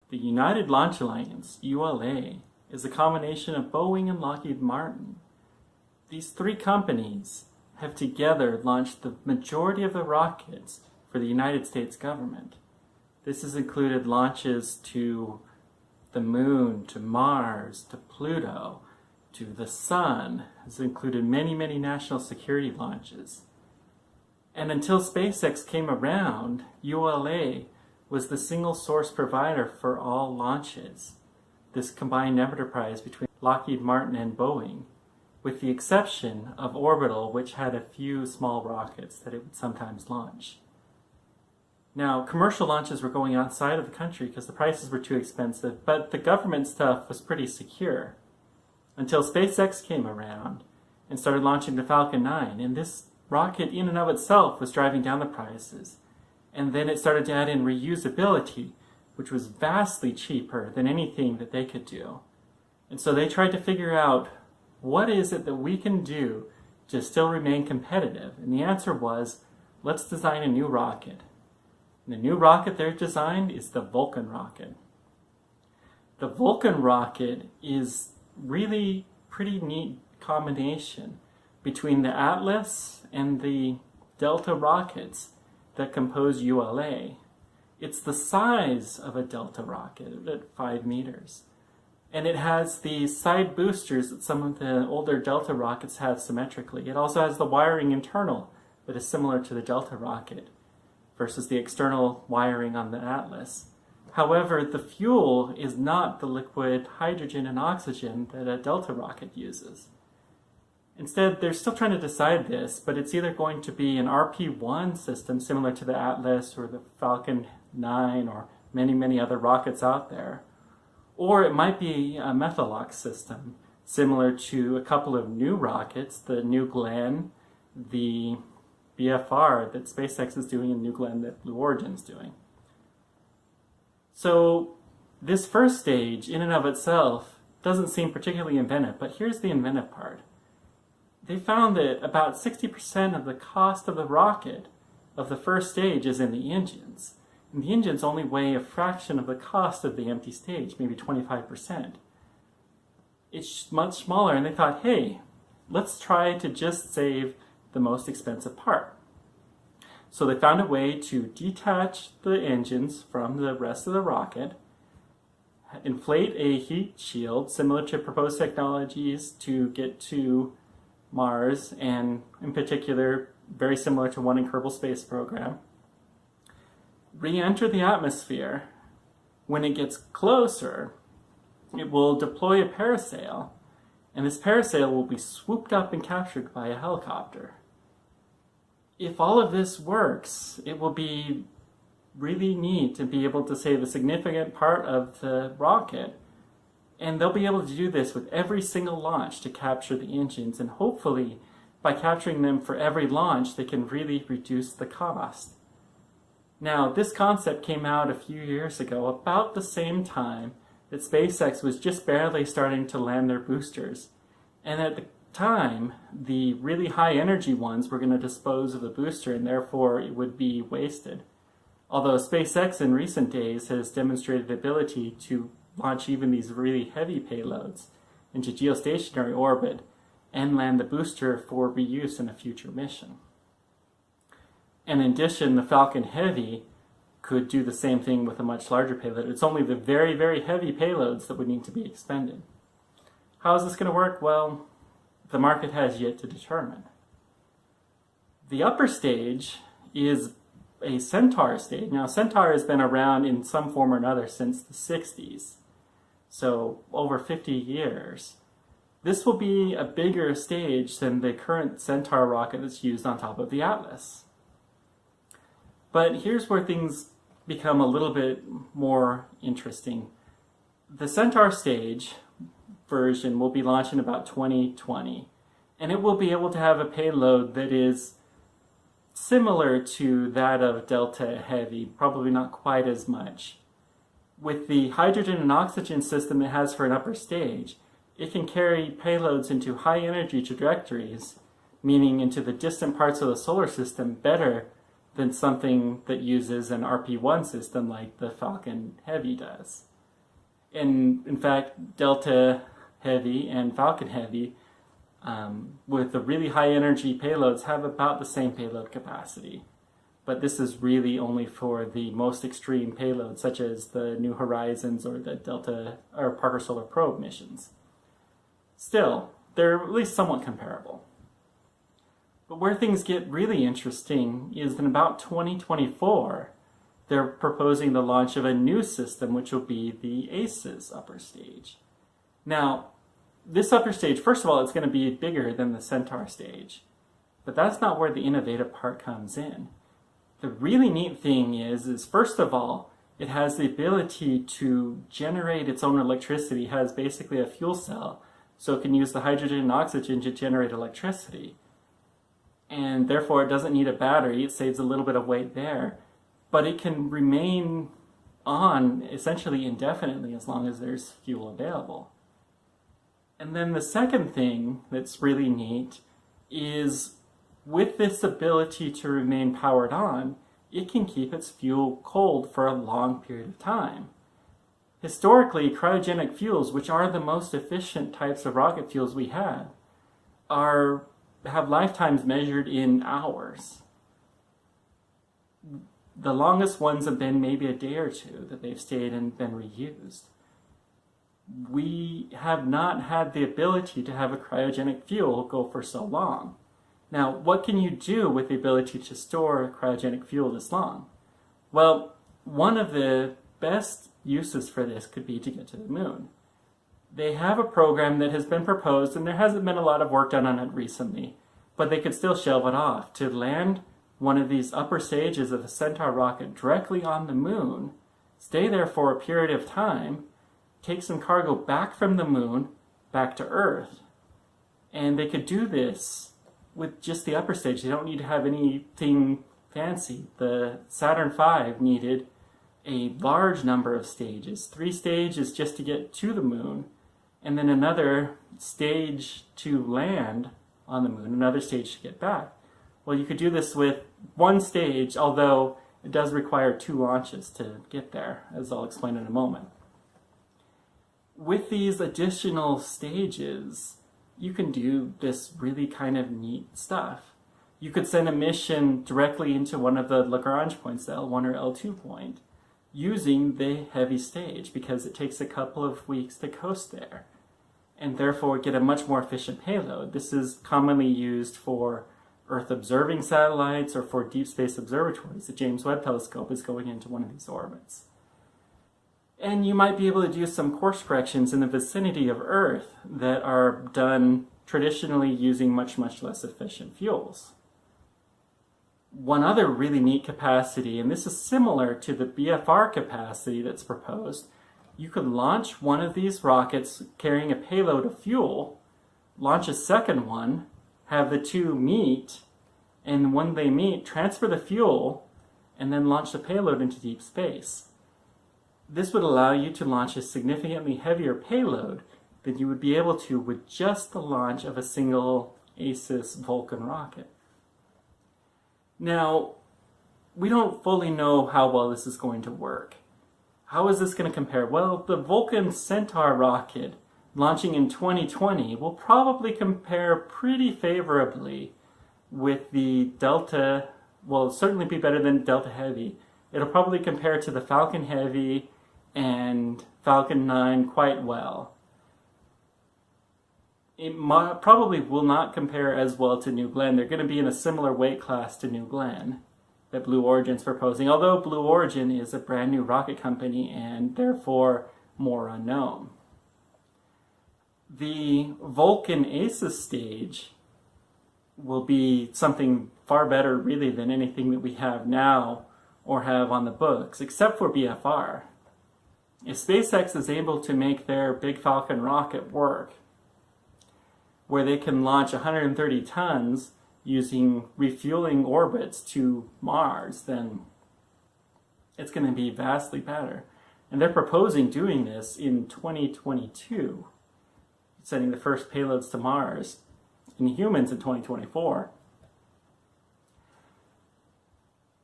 The United Launch Alliance, ULA, is a combination of Boeing and Lockheed Martin. These three companies have together launched the majority of the rockets for the United States government. This has included launches to the moon, to Mars, to Pluto, to the sun. It's included many, many national security launches. And until SpaceX came around, ULA was the single source provider for all launches, this combined enterprise between Lockheed Martin and Boeing, with the exception of Orbital, which had a few small rockets that it would sometimes launch. Now, commercial launches were going outside of the country because the prices were too expensive, but the government stuff was pretty secure until SpaceX came around and started launching the Falcon 9, and this rocket in and of itself was driving down the prices. And then it started to add in reusability, which was vastly cheaper than anything that they could do. And so they tried to figure out, what is it that we can do to still remain competitive? And the answer was, let's design a new rocket. And the new rocket they've designed is the Vulcan rocket. The Vulcan rocket is really pretty neat combination between the Atlas and the Delta rockets that compose ULA. It's the size of a Delta rocket at 5 meters. And it has the side boosters that some of the older Delta rockets have symmetrically. It also has the wiring internal that is similar to the Delta rocket versus the external wiring on the Atlas. However, the fuel is not the liquid hydrogen and oxygen that a Delta rocket uses. Instead, they're still trying to decide this, but it's either going to be an RP-1 system similar to the Atlas or the Falcon 9 or many, many other rockets out there, or it might be a Methalox system similar to a couple of new rockets, the New Glenn, the BFR that SpaceX is doing, and New Glenn that Blue Origin's doing. So this first stage in and of itself doesn't seem particularly inventive, but here's the inventive part. They found that about 60% of the cost of the rocket of the first stage is in the engines. And the engines only weigh a fraction of the cost of the empty stage, maybe 25%. It's much smaller, and they thought, hey, let's try to just save the most expensive part. So they found a way to detach the engines from the rest of the rocket, inflate a heat shield similar to proposed technologies to get to Mars, and in particular, very similar to one in Kerbal Space Program, re-enter the atmosphere. When it gets closer, it will deploy a parasail, and this parasail will be swooped up and captured by a helicopter. If all of this works, it will be really neat to be able to save a significant part of the rocket. And they'll be able to do this with every single launch to capture the engines, and hopefully by capturing them for every launch they can really reduce the cost. Now, this concept came out a few years ago, about the same time that SpaceX was just barely starting to land their boosters. And at the time, the really high energy ones were going to dispose of the booster, and therefore it would be wasted. Although SpaceX in recent days has demonstrated the ability to launch even these really heavy payloads into geostationary orbit and land the booster for reuse in a future mission. And in addition, the Falcon Heavy could do the same thing with a much larger payload. It's only the very, very heavy payloads that would need to be expended. How is this going to work? Well, the market has yet to determine. The upper stage is a Centaur stage. Now, Centaur has been around in some form or another since the 60s. So over 50 years. This will be a bigger stage than the current Centaur rocket that's used on top of the Atlas. But here's where things become a little bit more interesting. The Centaur stage version will be launched in about 2020, and it will be able to have a payload that is similar to that of Delta Heavy, probably not quite as much. With the hydrogen and oxygen system it has for an upper stage, it can carry payloads into high energy trajectories, meaning into the distant parts of the solar system, better than something that uses an RP-1 system like the Falcon Heavy does. And in fact, Delta Heavy and Falcon Heavy, with the really high energy payloads, have about the same payload capacity. But this is really only for the most extreme payloads, such as the New Horizons or the Delta or Parker Solar Probe missions. Still, they're at least somewhat comparable. But where things get really interesting is in about 2024, they're proposing the launch of a new system, which will be the ACES upper stage. Now, this upper stage, first of all, it's going to be bigger than the Centaur stage. But that's not where the innovative part comes in. The really neat thing is first of all, it has the ability to generate its own electricity. It has basically a fuel cell, so it can use the hydrogen and oxygen to generate electricity. And therefore, it doesn't need a battery. It saves a little bit of weight there. But it can remain on essentially indefinitely as long as there's fuel available. And then the second thing that's really neat is with this ability to remain powered on, it can keep its fuel cold for a long period of time. Historically, cryogenic fuels, which are the most efficient types of rocket fuels we have lifetimes measured in hours. The longest ones have been maybe a day or two that they've stayed and been reused. We have not had the ability to have a cryogenic fuel go for so long. Now, what can you do with the ability to store cryogenic fuel this long? Well, one of the best uses for this could be to get to the moon. They have a program that has been proposed, and there hasn't been a lot of work done on it recently, but they could still shelve it off to land one of these upper stages of the Centaur rocket directly on the moon, stay there for a period of time, take some cargo back from the moon, back to Earth. And they could do this with just the upper stage. They don't need to have anything fancy. The Saturn V needed a large number of stages. 3 stages just to get to the moon, and then another stage to land on the moon, another stage to get back. Well, you could do this with 1 stage, although it does require 2 launches to get there, as I'll explain in a moment. With these additional stages, you can do this really kind of neat stuff. You could send a mission directly into one of the Lagrange points, the L1 or L2 point, using the heavy stage, because it takes a couple of weeks to coast there, and therefore get a much more efficient payload. This is commonly used for Earth observing satellites or for deep space observatories. The James Webb Telescope is going into one of these orbits. And you might be able to do some course corrections in the vicinity of Earth that are done traditionally using much, much less efficient fuels. One other really neat capacity, and this is similar to the BFR capacity that's proposed, you could launch one of these rockets carrying a payload of fuel, launch a second one, have the 2 meet, and when they meet, transfer the fuel, and then launch the payload into deep space. This would allow you to launch a significantly heavier payload than you would be able to with just the launch of a single ACES Vulcan rocket. Now, we don't fully know how well this is going to work. How is this going to compare? Well, the Vulcan Centaur rocket launching in 2020 will probably compare pretty favorably with the Delta, well, certainly be better than Delta Heavy. It'll probably compare to the Falcon Heavy and Falcon 9 quite well. It probably will not compare as well to New Glenn. They're going to be in a similar weight class to New Glenn that Blue Origin's proposing, although Blue Origin is a brand new rocket company and therefore more unknown. The Vulcan ACES stage will be something far better really than anything that we have now or have on the books, except for BFR. If SpaceX is able to make their big Falcon rocket work, where they can launch 130 tons using refueling orbits to Mars, then it's going to be vastly better. And they're proposing doing this in 2022, sending the first payloads to Mars, and humans in 2024.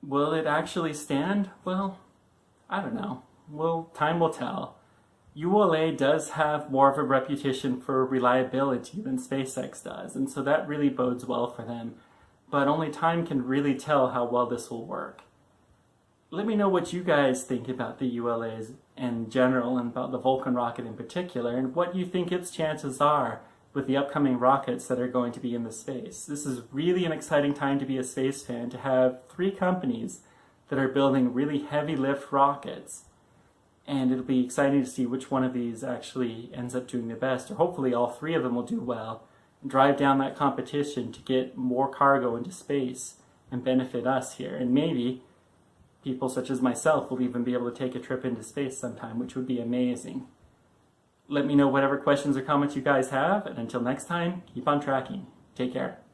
Will it actually stand? Well, I don't know. Time will tell. ULA does have more of a reputation for reliability than SpaceX does, and so that really bodes well for them. But only time can really tell how well this will work. Let me know what you guys think about the ULAs in general and about the Vulcan rocket in particular, and what you think its chances are with the upcoming rockets that are going to be in the space. This is really an exciting time to be a space fan, to have 3 companies that are building really heavy lift rockets. And it'll be exciting to see which one of these actually ends up doing the best, or hopefully all 3 of them will do well, and drive down that competition to get more cargo into space and benefit us here. And maybe people such as myself will even be able to take a trip into space sometime, which would be amazing. Let me know whatever questions or comments you guys have, and until next time, keep on tracking. Take care.